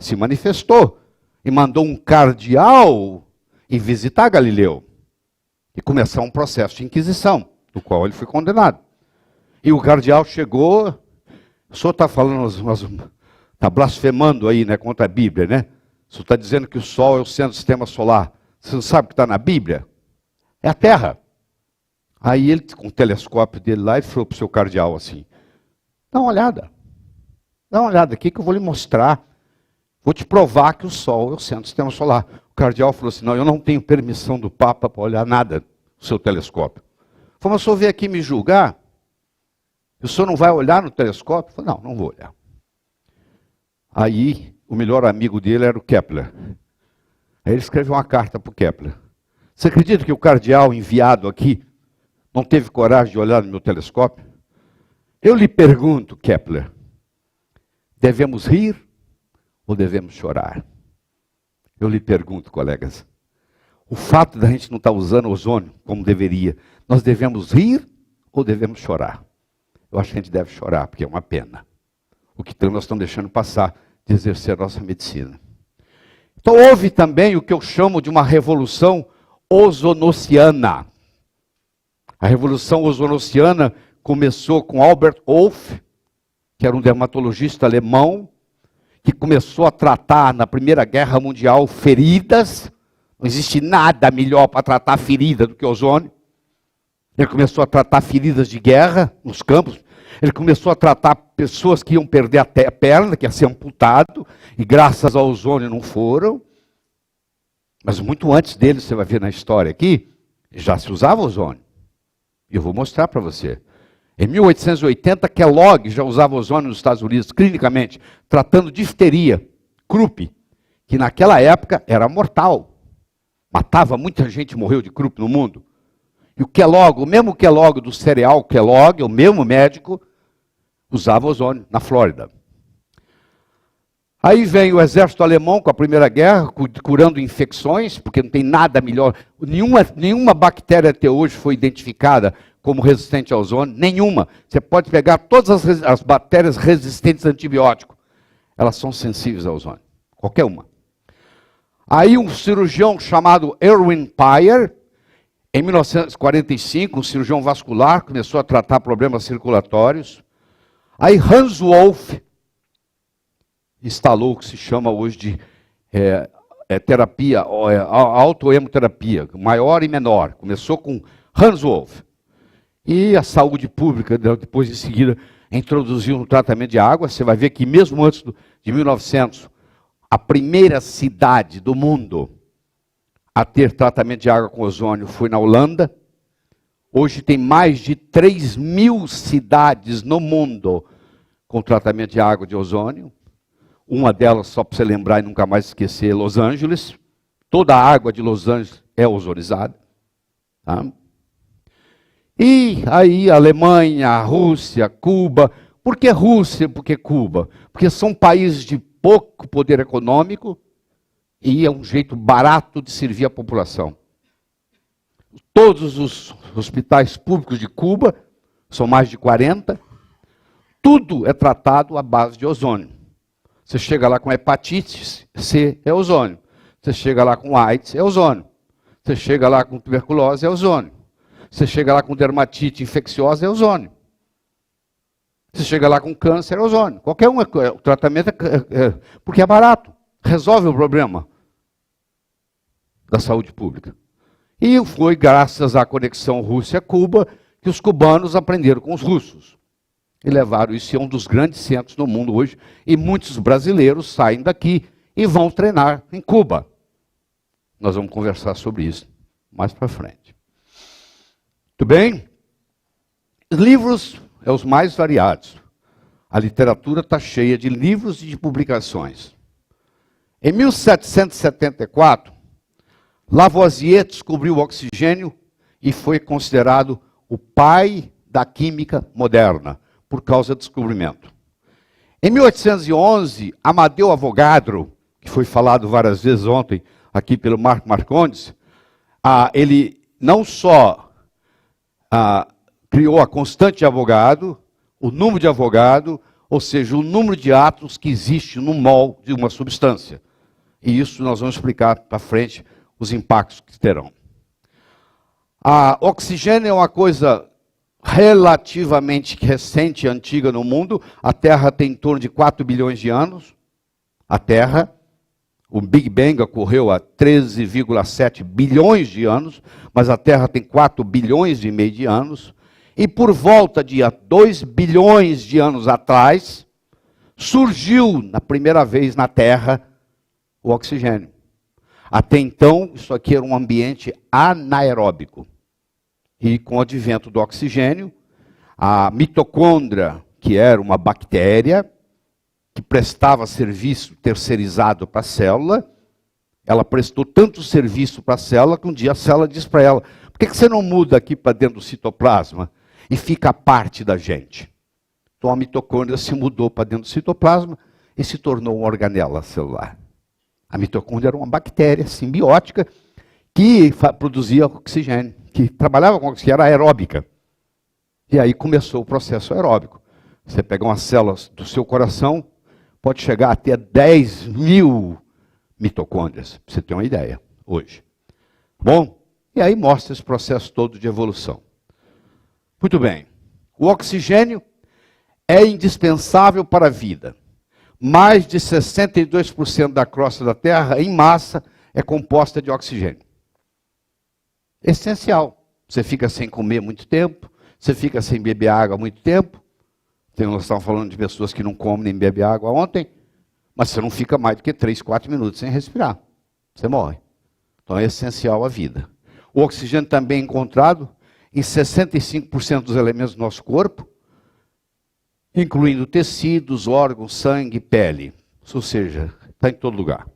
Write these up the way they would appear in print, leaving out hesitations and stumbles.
se manifestou e mandou um cardeal ir visitar Galileu e começar um processo de inquisição, do qual ele foi condenado. E o cardeal chegou, o senhor está falando, está blasfemando aí, né, contra a Bíblia, né? O senhor está dizendo que o Sol é o centro do sistema solar. Você não sabe o que está na Bíblia? É a Terra. Aí ele, com o telescópio dele lá, ele falou para o seu cardeal assim, dá uma olhada aqui que eu vou lhe mostrar. Vou te provar que o Sol é o centro do sistema solar. O cardeal falou assim, não, eu não tenho permissão do Papa para olhar nada do seu telescópio. Falou, mas o senhor veio aqui me julgar? O senhor não vai olhar no telescópio? Eu falei, não vou olhar. Aí, o melhor amigo dele era o Kepler. Aí ele escreveu uma carta para o Kepler. Você acredita que o cardeal enviado aqui não teve coragem de olhar no meu telescópio? Eu lhe pergunto, Kepler, devemos rir ou devemos chorar? Eu lhe pergunto, colegas, o fato da gente não estar usando ozônio como deveria, nós devemos rir ou devemos chorar? Eu acho que a gente deve chorar, porque é uma pena. O que nós estamos deixando passar de exercer a nossa medicina. Então houve também o que eu chamo de uma revolução ozonociana. A revolução ozonociana começou com Albert Wolff, que era um dermatologista alemão, que começou a tratar na Primeira Guerra Mundial feridas. Não existe nada melhor para tratar ferida do que ozônio. Ele começou a tratar feridas de guerra nos campos. Ele começou a tratar pessoas que iam perder a perna, que ia ser amputado, e graças ao ozônio não foram. Mas muito antes dele, você vai ver na história aqui, já se usava ozônio. E eu vou mostrar para você. Em 1880, Kellogg já usava ozônio nos Estados Unidos, clinicamente, tratando difteria, croup, que naquela época era mortal. Matava muita gente, morreu de croup no mundo. E o Kellogg, o mesmo Kellogg do cereal Kellogg, o mesmo médico, usava ozônio na Flórida. Aí vem o exército alemão com a Primeira Guerra, curando infecções, porque não tem nada melhor. Nenhuma bactéria até hoje foi identificada como resistente ao ozônio, nenhuma. Você pode pegar todas as bactérias resistentes a antibiótico. Elas são sensíveis ao ozônio, qualquer uma. Aí um cirurgião chamado Erwin Peyer, em 1945, um cirurgião vascular, começou a tratar problemas circulatórios. Aí Hans Wolff instalou o que se chama hoje de terapia, autohemoterapia, maior e menor. Começou com Hans Wolff. E a saúde pública, depois em seguida, introduziu um tratamento de água. Você vai ver que mesmo antes de 1900, a primeira cidade do mundo a ter tratamento de água com ozônio foi na Holanda. Hoje tem mais de 3.000 cidades no mundo com tratamento de água de ozônio. Uma delas, só para você lembrar e nunca mais esquecer, Los Angeles. Toda a água de Los Angeles é ozonizada. Tá? E aí a Alemanha, a Rússia, Cuba. Por que Rússia? Por que Cuba? Porque são países de pouco poder econômico e é um jeito barato de servir a população. Todos os hospitais públicos de Cuba, são mais de 40, tudo é tratado à base de ozônio. Você chega lá com hepatite C, é ozônio. Você chega lá com AIDS, é ozônio. Você chega lá com tuberculose, é ozônio. Você chega lá com dermatite infecciosa, é ozônio. Você chega lá com câncer, é ozônio. Qualquer um, o tratamento porque é barato. Resolve o problema da saúde pública. E foi graças à conexão Rússia-Cuba que os cubanos aprenderam com os russos. E levaram isso a um dos grandes centros do mundo hoje. E muitos brasileiros saem daqui e vão treinar em Cuba. Nós vamos conversar sobre isso mais para frente. Tudo bem? Livros é os mais variados. A literatura está cheia de livros e de publicações. Em 1774, Lavoisier descobriu o oxigênio e foi considerado o pai da química moderna, por causa do descobrimento. Em 1811, Amadeu Avogadro, que foi falado várias vezes ontem aqui pelo Marco Marcondes, ele não só criou a constante de Avogadro, o número de Avogadro, ou seja, o número de átomos que existe no mol de uma substância. E isso nós vamos explicar para frente os impactos que terão. O oxigênio é uma coisa relativamente recente e antiga no mundo. A Terra tem em torno de 4 bilhões de anos. A Terra, o Big Bang ocorreu há 13,7 bilhões de anos, mas a Terra tem 4 bilhões e meio de anos. E por volta de 2 bilhões de anos atrás, surgiu na primeira vez na Terra o oxigênio. Até então, isso aqui era um ambiente anaeróbico. E com o advento do oxigênio, a mitocôndria, que era uma bactéria, que prestava serviço terceirizado para a célula, ela prestou tanto serviço para a célula que um dia a célula disse para ela: por que você não muda aqui para dentro do citoplasma e fica parte da gente? Então a mitocôndria se mudou para dentro do citoplasma e se tornou uma organela celular. A mitocôndria era uma bactéria simbiótica que produzia oxigênio, que trabalhava com oxigênio, era aeróbica. E aí começou o processo aeróbico. Você pega umas células do seu coração, pode chegar até 10 mil mitocôndrias, para você ter uma ideia, hoje. Bom, e aí mostra esse processo todo de evolução. Muito bem, o oxigênio é indispensável para a vida. Mais de 62% da crosta da Terra, em massa, é composta de oxigênio. Essencial. Você fica sem comer muito tempo, você fica sem beber água muito tempo. Nós estávamos falando de pessoas que não comem nem bebem água ontem, mas você não fica mais do que 3, 4 minutos sem respirar. Você morre. Então é essencial à vida. O oxigênio também é encontrado em 65% dos elementos do nosso corpo, incluindo tecidos, órgãos, sangue, pele. Ou seja, está em todo lugar.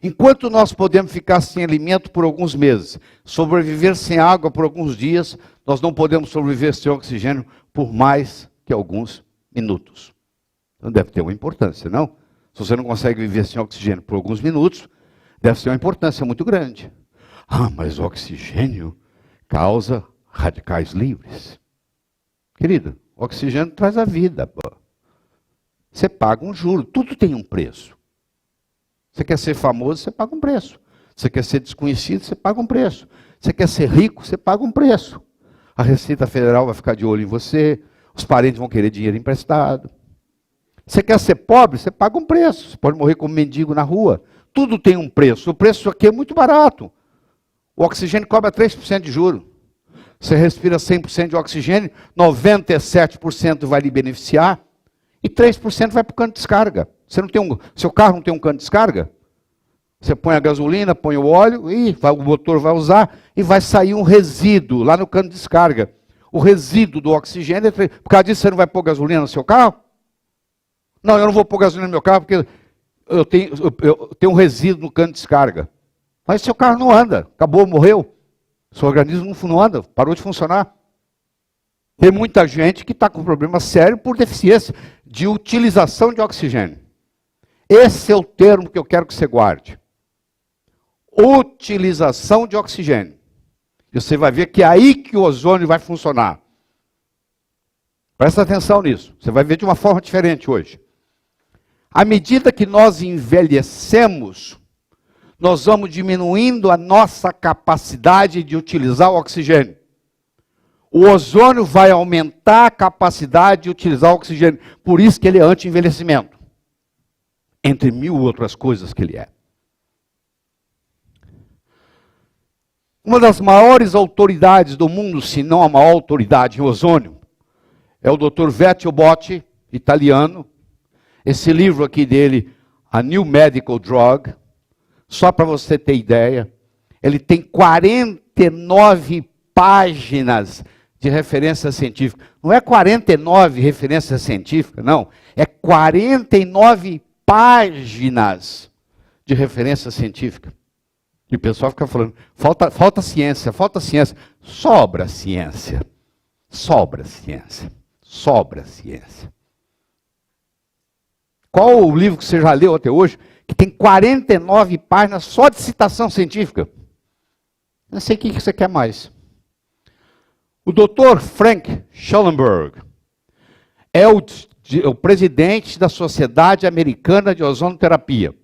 Enquanto nós podemos ficar sem alimento por alguns meses, sobreviver sem água por alguns dias, nós não podemos sobreviver sem oxigênio por mais que alguns minutos. Então deve ter uma importância, não? Se você não consegue viver sem oxigênio por alguns minutos, deve ter uma importância muito grande. Mas o oxigênio causa radicais livres. Querido, o oxigênio traz a vida. Pô. Você paga um juro, tudo tem um preço. Você quer ser famoso, você paga um preço. Você quer ser desconhecido, você paga um preço. Você quer ser rico, você paga um preço. A Receita Federal vai ficar de olho em você, os parentes vão querer dinheiro emprestado. Você quer ser pobre, você paga um preço. Você pode morrer como mendigo na rua. Tudo tem um preço. O preço aqui é muito barato. O oxigênio cobra 3% de juro. Você respira 100% de oxigênio, 97% vai lhe beneficiar e 3% vai para o cano de descarga. Seu carro não tem um cano de descarga? Você põe a gasolina, põe o óleo, e o motor vai usar e vai sair um resíduo lá no cano de descarga. O resíduo do oxigênio, por causa disso você não vai pôr gasolina no seu carro? Não, eu não vou pôr gasolina no meu carro porque eu tenho um resíduo no cano de descarga. Mas seu carro não anda, acabou, morreu. Seu organismo não anda, parou de funcionar. Tem muita gente que está com problema sério por deficiência de utilização de oxigênio. Esse é o termo que eu quero que você guarde. Utilização de oxigênio. E você vai ver que é aí que o ozônio vai funcionar. Presta atenção nisso. Você vai ver de uma forma diferente hoje. À medida que nós envelhecemos, nós vamos diminuindo a nossa capacidade de utilizar o oxigênio. O ozônio vai aumentar a capacidade de utilizar o oxigênio. Por isso que ele é anti-envelhecimento. Entre mil outras coisas que ele é. Uma das maiores autoridades do mundo, se não a maior autoridade em ozônio, é o Dr. Vecchio Botti, italiano. Esse livro aqui dele, A New Medical Drug, só para você ter ideia, ele tem 49 páginas de referência científica. Não é 49 referências científicas, não. É 49 páginas de referência científica. E o pessoal fica falando, falta ciência, falta ciência. Sobra ciência. Sobra ciência. Sobra ciência. Qual o livro que você já leu até hoje que tem 49 páginas só de citação científica? Não sei o que você quer mais. O Dr. Frank Schellenberg é o o presidente da Sociedade Americana de Ozonoterapia.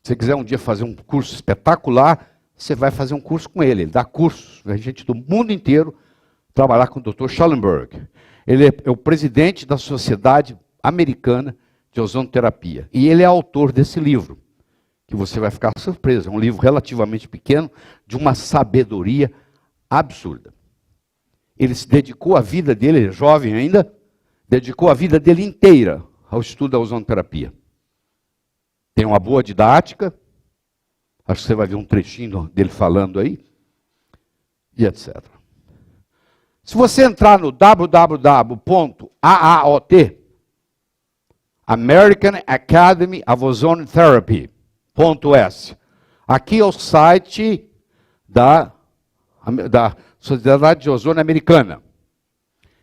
Se você quiser um dia fazer um curso espetacular, você vai fazer um curso com ele. Ele dá cursos, a gente do mundo inteiro, trabalhar com o Dr. Schallenberg. Ele é o presidente da Sociedade Americana de Ozonoterapia. E ele é autor desse livro, que você vai ficar surpreso. É um livro relativamente pequeno, de uma sabedoria absurda. Ele se dedicou a vida dele, ele é jovem ainda, dedicou a vida dele inteira ao estudo da ozonoterapia. Tem uma boa didática, acho que você vai ver um trechinho dele falando aí, e etc. Se você entrar no www.AAOT, American Academy of Ozonotherapy.s, aqui é o site da Sociedade de Ozônio Americana.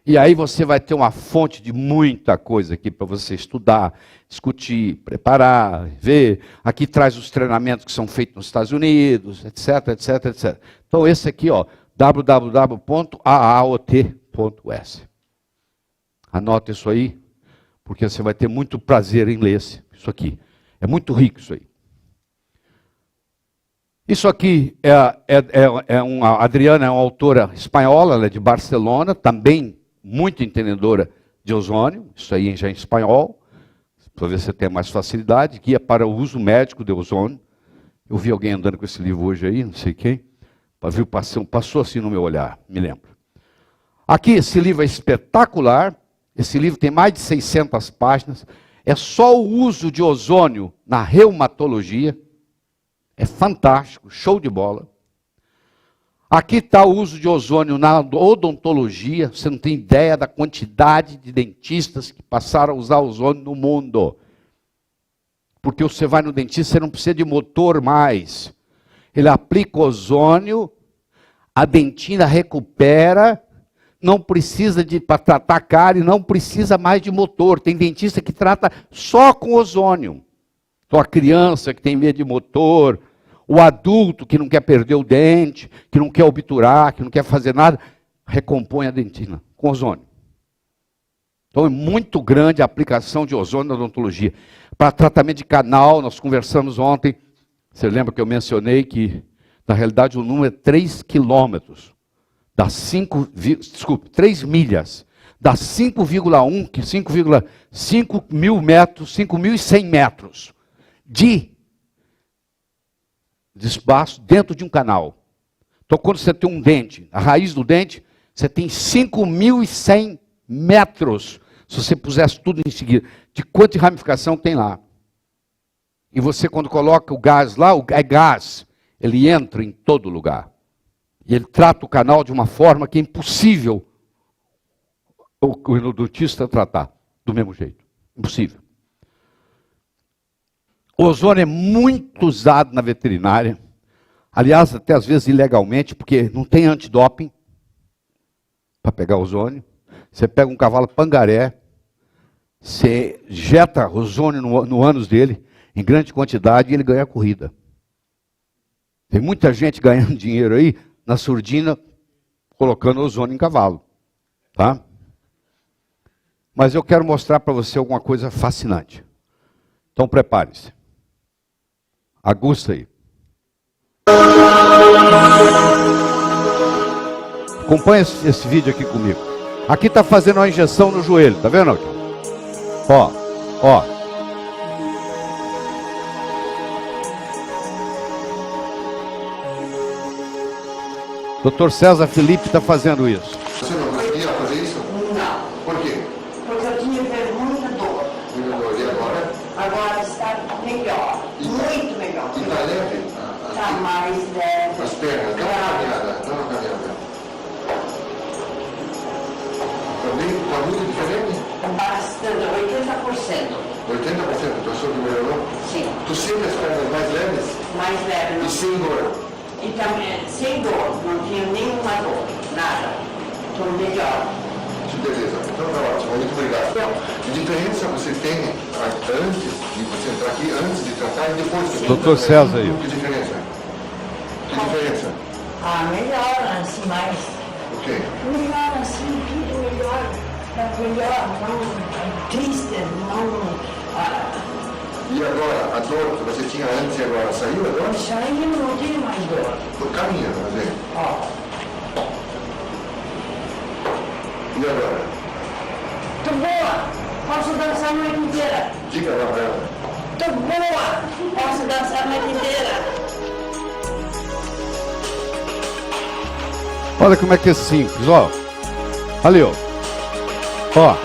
E aí você vai ter uma fonte de muita coisa aqui para você estudar, discutir, preparar, ver. Aqui traz os treinamentos que são feitos nos Estados Unidos, etc, etc, etc. Então esse aqui, ó, www.aaot.s. Anota isso aí, porque você vai ter muito prazer em ler isso aqui. É muito rico isso aí. Isso aqui a Adriana é uma autora espanhola, ela é de Barcelona, também muito entendedora de ozônio, isso aí já em espanhol, para ver se você tem mais facilidade, que é para o uso médico de ozônio. Eu vi alguém andando com esse livro hoje aí, não sei quem, passou assim no meu olhar, me lembro. Aqui, esse livro é espetacular, esse livro tem mais de 600 páginas, é só o uso de ozônio na reumatologia, é fantástico, show de bola. Aqui está o uso de ozônio na odontologia. Você não tem ideia da quantidade de dentistas que passaram a usar ozônio no mundo. Porque você vai no dentista, você não precisa de motor mais. Ele aplica ozônio, a dentina recupera, não precisa para tratar a cárie, não precisa mais de motor. Tem dentista que trata só com ozônio. Então a criança que tem medo de motor, o adulto que não quer perder o dente, que não quer obturar, que não quer fazer nada, recompõe a dentina com ozônio. Então é muito grande a aplicação de ozônio na odontologia. Para tratamento de canal, nós conversamos ontem, você lembra que eu mencionei que, na realidade, o número é 3 quilômetros, dá 3 milhas, dá 5,5 mil metros, 5.100 metros de espaço dentro de um canal. Então, quando você tem um dente, a raiz do dente, você tem 5.100 metros, se você pusesse tudo em seguida, de quanta ramificação tem lá. E você, quando coloca o gás lá, é gás, ele entra em todo lugar. E ele trata o canal de uma forma que é impossível o endodontista tratar do mesmo jeito. Impossível. O ozônio é muito usado na veterinária, aliás, até às vezes ilegalmente, porque não tem antidoping para pegar ozônio. Você pega um cavalo pangaré, você injeta ozônio no ânus dele, em grande quantidade, e ele ganha a corrida. Tem muita gente ganhando dinheiro aí, na surdina, colocando ozônio em cavalo. Tá? Mas eu quero mostrar para você alguma coisa fascinante. Então prepare-se. Agusta aí. Acompanhe esse vídeo aqui comigo. Aqui está fazendo uma injeção no joelho, tá vendo aqui? Ó, ó. Dr. César Felipe está fazendo isso. Você não conseguia fazer isso? Não. Por quê? Porque eu tinha muita dor. Muita dor. E agora? Agora está melhor. Muito melhor. E está leve? Está mais leve. As pernas, dá uma caminhada, dá uma caminhada. Também está muito diferente? Bastante, 80%. 80%, tu achou que melhorou? Sim. Tu sente as pernas mais leves? Mais leve. E sem dor? E também sem dor. Não tinha nenhuma dor. Nada. Estou melhor. Que beleza. Então tá ótimo. Muito obrigado. Que diferença você tem antes de você entrar aqui, antes de tratar e depois de Dr. César aí. Que diferença? Que diferença? Ah, melhor assim, mais. O quê? Melhor assim, tudo melhor. Melhor, não. E agora, a dor que você tinha antes e agora saiu a dor? Saiu, não tenho mais dor. Tô caminhando, tá vendo? Ó, E agora? tô boa, posso dançar a noite inteira. Diga lá pra ela. Tô boa, posso dançar a noite inteira. Olha como é que é simples, ó. Ali, ó. Ó.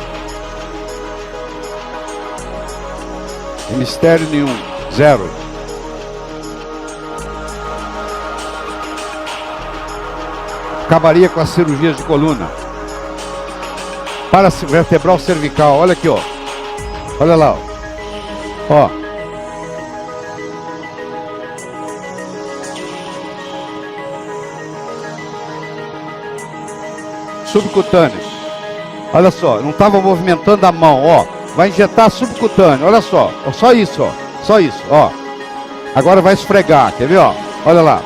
Tem mistério nenhum. Zero. Acabaria com as cirurgias de coluna. Para vertebral cervical. Olha aqui, ó. Olha lá, ó. Ó. Subcutâneo. Olha só, não estava movimentando a mão, ó. Vai injetar subcutâneo, olha só. Só isso, ó. Só isso, ó. Agora vai esfregar, quer ver, ó? Olha lá.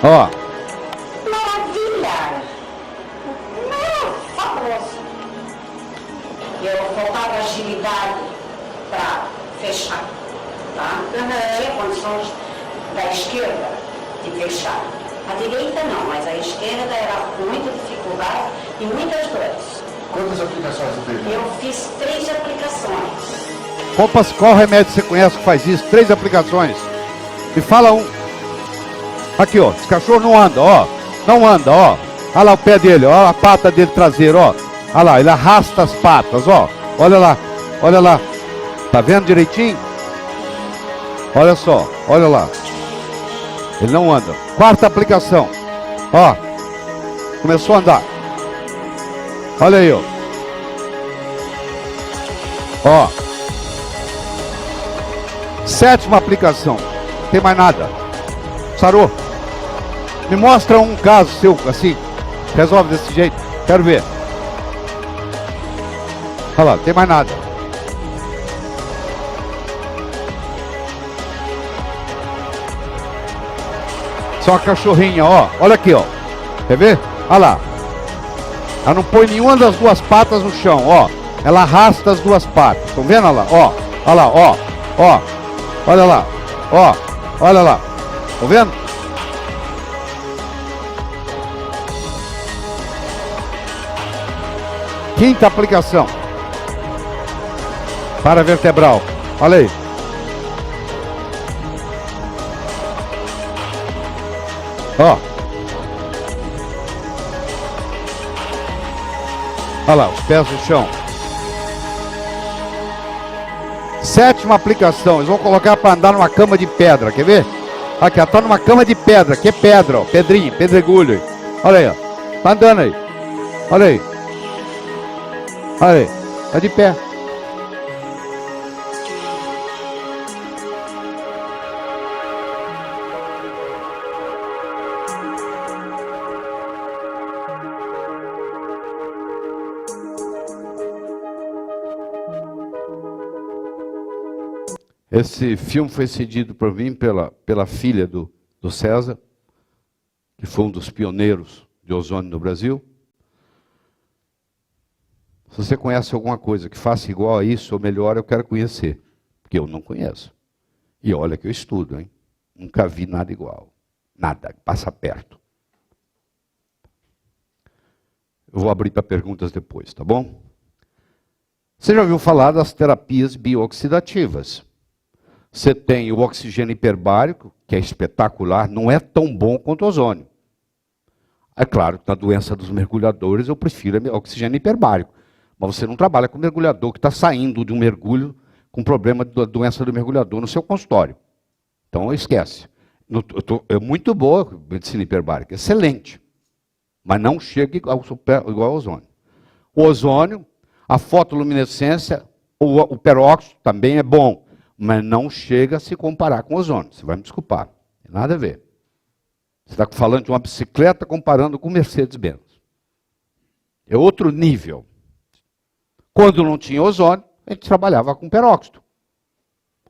Ó. Maravilha! Fabuloso! Eu faltava agilidade para fechar, tá? Eu não tinha condições da esquerda de fechar. A direita não, mas a esquerda era com muita dificuldade e muitas dores. Quantas aplicações você fez? Eu fiz 3 aplicações. Qual remédio você conhece que faz isso? 3 aplicações. Me fala um. Aqui, ó. Esse cachorro não anda, ó. Não anda, ó. Olha lá o pé dele, ó. A pata dele traseira, ó. Olha lá, ele arrasta as patas, ó. Olha lá, olha lá. Tá vendo direitinho? Olha só, olha lá. Ele não anda. 4ª aplicação. Ó. Começou a andar. Olha aí, ó. Ó. 7ª aplicação. Não tem mais nada. Sarou. Me mostra um caso seu, assim. Resolve desse jeito. Quero ver. Olha lá, não tem mais nada. Só a cachorrinha, ó. Olha aqui, ó. Quer ver? Olha lá. Ela não põe nenhuma das 2 patas no chão, ó. Ela arrasta as 2 patas. Estão vendo? Olha lá, ó. Olha lá, ó. Ó. Olha lá. Ó. Olha lá. Estão vendo? Quinta aplicação. Para vertebral. Olha aí. Ó. Olha lá, os pés no chão. 7ª aplicação. Eles vão colocar para andar numa cama de pedra. Quer ver? Aqui, ela tá numa cama de pedra. Que é pedra, ó. Pedrinho, pedregulho. Olha aí, ó. Tá andando aí. Olha aí. Olha aí. Tá de pé. Esse filme foi cedido por mim pela filha do César, que foi um dos pioneiros de ozônio no Brasil. Se você conhece alguma coisa que faça igual a isso ou melhor, eu quero conhecer, porque eu não conheço. E olha que eu estudo, hein? Nunca vi nada igual. Nada, passa perto. Eu vou abrir para perguntas depois, tá bom? Você já ouviu falar das terapias bioxidativas? Você tem o oxigênio hiperbárico, que é espetacular, não é tão bom quanto o ozônio. É claro que na doença dos mergulhadores eu prefiro o oxigênio hiperbárico. Mas você não trabalha com mergulhador que está saindo de um mergulho com problema da doença do mergulhador no seu consultório. Então esquece. É muito boa a medicina hiperbárica, excelente. Mas não chega igual ao ozônio. O ozônio, a fotoluminescência, o peróxido também é bom. Mas não chega a se comparar com o ozônio. Você vai me desculpar. Não tem nada a ver. Você está falando de uma bicicleta comparando com Mercedes-Benz. É outro nível. Quando não tinha ozônio, a gente trabalhava com peróxido.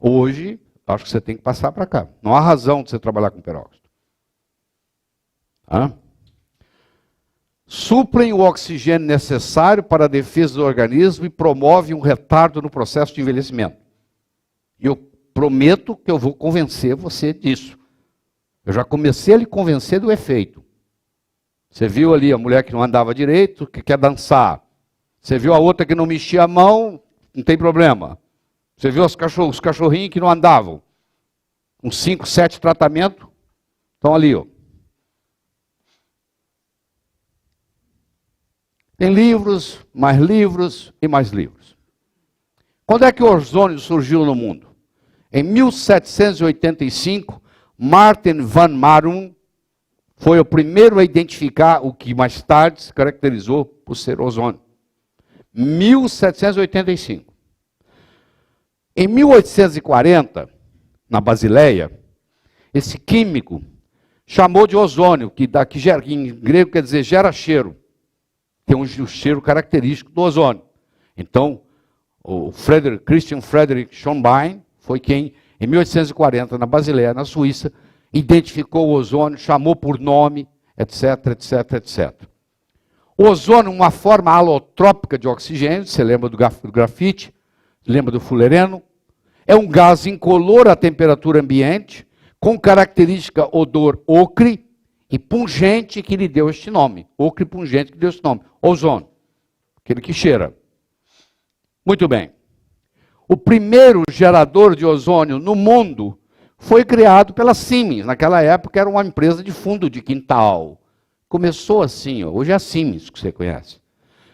Hoje, acho que você tem que passar para cá. Não há razão de você trabalhar com peróxido. Hã? suprem o oxigênio necessário para a defesa do organismo e promovem um retardo no processo de envelhecimento. E eu prometo que eu vou convencer você disso. Eu já comecei a lhe convencer do efeito. Você viu ali a mulher que não andava direito, que quer dançar. Você viu a outra que não mexia a mão, não tem problema. Você viu os cachorrinhos que não andavam. Uns 5, 7 tratamentos, estão ali, ó. Tem livros e mais livros. Quando é que o ozônio surgiu no mundo? Em 1785, Martin van Marum foi o primeiro a identificar o que mais tarde se caracterizou por ser ozônio. 1785. Em 1840, na Basileia, esse químico chamou de ozônio, que em grego quer dizer gera cheiro. Tem um cheiro característico do ozônio. Então, o Christian Friedrich Schonbein foi quem, em 1840, na Basileia, na Suíça, identificou o ozônio, chamou por nome, etc, etc, etc. O ozônio, uma forma alotrópica de oxigênio, você lembra do grafite, lembra do fullereno, é um gás incolor à temperatura ambiente, com característica odor ocre e pungente que lhe deu este nome. Ocre pungente que deu este nome. Ozônio, aquele que cheira. Muito bem. O primeiro gerador de ozônio no mundo foi criado pela Siemens. Naquela época era uma empresa de fundo de quintal. Começou assim, ó. Hoje é a Siemens que você conhece.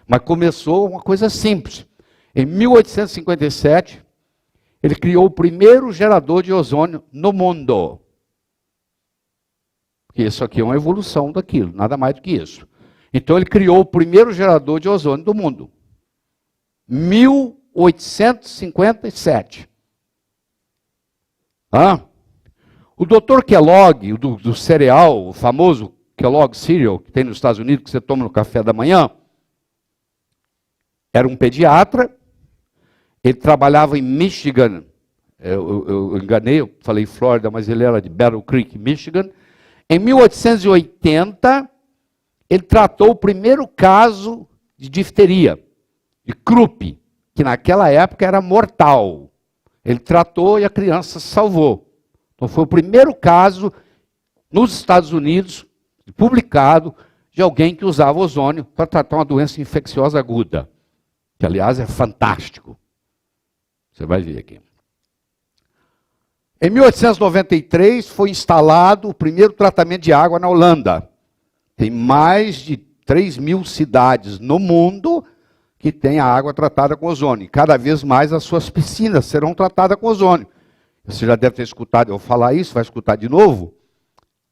Mas começou uma coisa simples. Em 1857, ele criou o primeiro gerador de ozônio no mundo. Isso aqui é uma evolução daquilo, nada mais do que isso. Então ele criou o primeiro gerador de ozônio do mundo. 1857. O Dr. Kellogg, do cereal, o famoso Kellogg Cereal, que tem nos Estados Unidos, que você toma no café da manhã, era um pediatra, ele trabalhava em Michigan, eu enganei, eu falei Flórida, mas ele era de Battle Creek, Michigan. Em 1880, ele tratou o primeiro caso de difteria, de Krupp, que naquela época era mortal. Ele tratou e a criança se salvou. Então foi o primeiro caso nos Estados Unidos, publicado, de alguém que usava ozônio para tratar uma doença infecciosa aguda. Que, aliás, é fantástico. Você vai ver aqui. Em 1893, foi instalado o primeiro tratamento de água na Holanda. Tem mais de 3.000 cidades no mundo que têm a água tratada com ozônio. E cada vez mais as suas piscinas serão tratadas com ozônio. Você já deve ter escutado eu falar isso, vai escutar de novo.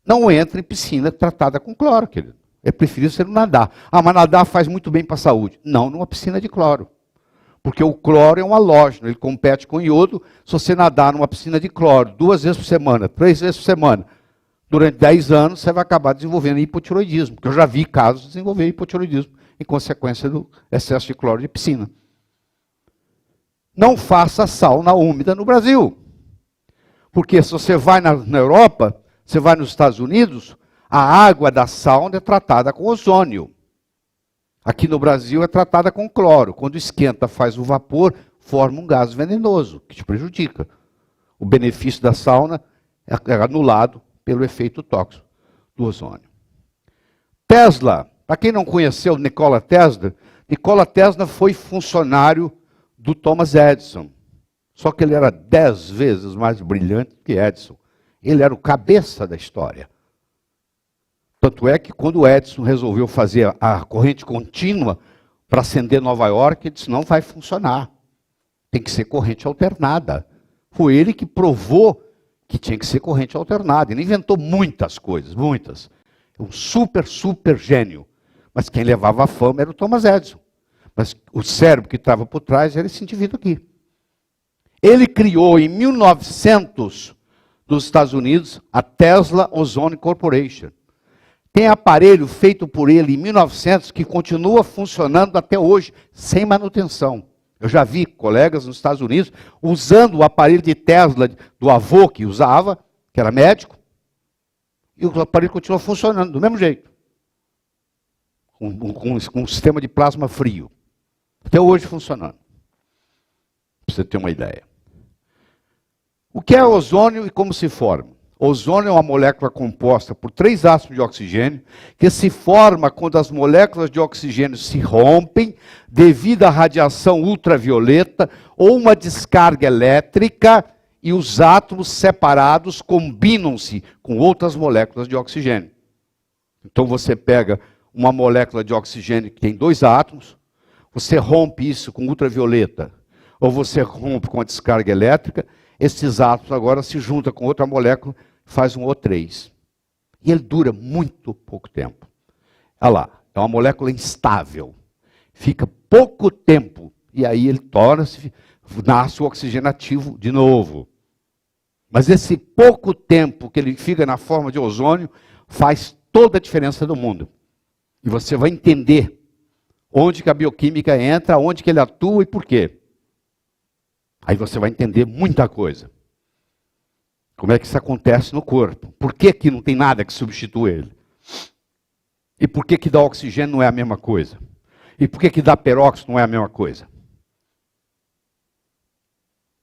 Não entre em piscina tratada com cloro, querido. É preferível você não nadar. Mas nadar faz muito bem para a saúde. Não numa piscina de cloro. Porque o cloro é um halógeno, ele compete com iodo. Se você nadar numa piscina de cloro 2 vezes por semana, 3 vezes por semana, durante 10 anos, você vai acabar desenvolvendo hipotiroidismo. Porque eu já vi casos de desenvolver hipotiroidismo em consequência do excesso de cloro de piscina. Não faça sauna úmida no Brasil. Porque se você vai na Europa, você vai nos Estados Unidos, a água da sauna é tratada com ozônio. Aqui no Brasil é tratada com cloro. Quando esquenta, faz o vapor, forma um gás venenoso, que te prejudica. O benefício da sauna é anulado pelo efeito tóxico do ozônio. Tesla, para quem não conheceu Nikola Tesla foi funcionário do Thomas Edison. Só que ele era 10 vezes mais brilhante que Edison. Ele era o cabeça da história. Tanto é que quando o Edison resolveu fazer a corrente contínua para acender Nova York, ele disse, não vai funcionar. Tem que ser corrente alternada. Foi ele que provou que tinha que ser corrente alternada. Ele inventou muitas coisas, muitas. Um super gênio. Mas quem levava a fama era o Thomas Edison. Mas o cérebro que estava por trás era esse indivíduo aqui. Ele criou em 1900, nos Estados Unidos, a Tesla Ozone Corporation. Tem aparelho feito por ele em 1900 que continua funcionando até hoje, sem manutenção. Eu já vi colegas nos Estados Unidos usando o aparelho de Tesla do avô que usava, que era médico, e o aparelho continua funcionando do mesmo jeito. um sistema de plasma frio. Até hoje funcionando. Para você ter uma ideia. O que é ozônio e como se forma? Ozônio é uma molécula composta por 3 átomos de oxigênio, que se forma quando as moléculas de oxigênio se rompem devido à radiação ultravioleta ou uma descarga elétrica, e os átomos separados combinam-se com outras moléculas de oxigênio. Então você pega uma molécula de oxigênio que tem 2 átomos, você rompe isso com ultravioleta, ou você rompe com a descarga elétrica, esses átomos agora se juntam com outra molécula, faz um O3. E ele dura muito pouco tempo. Olha lá, é uma molécula instável. Fica pouco tempo, e aí ele torna-se, nasce o oxigênio ativo de novo. Mas esse pouco tempo que ele fica na forma de ozônio, faz toda a diferença do mundo. E você vai entender onde que a bioquímica entra, onde que ele atua e por quê. Aí você vai entender muita coisa. Como é que isso acontece no corpo? Por que que não tem nada que substitua ele? E por que que dar oxigênio não é a mesma coisa? E por que que dar peróxido não é a mesma coisa?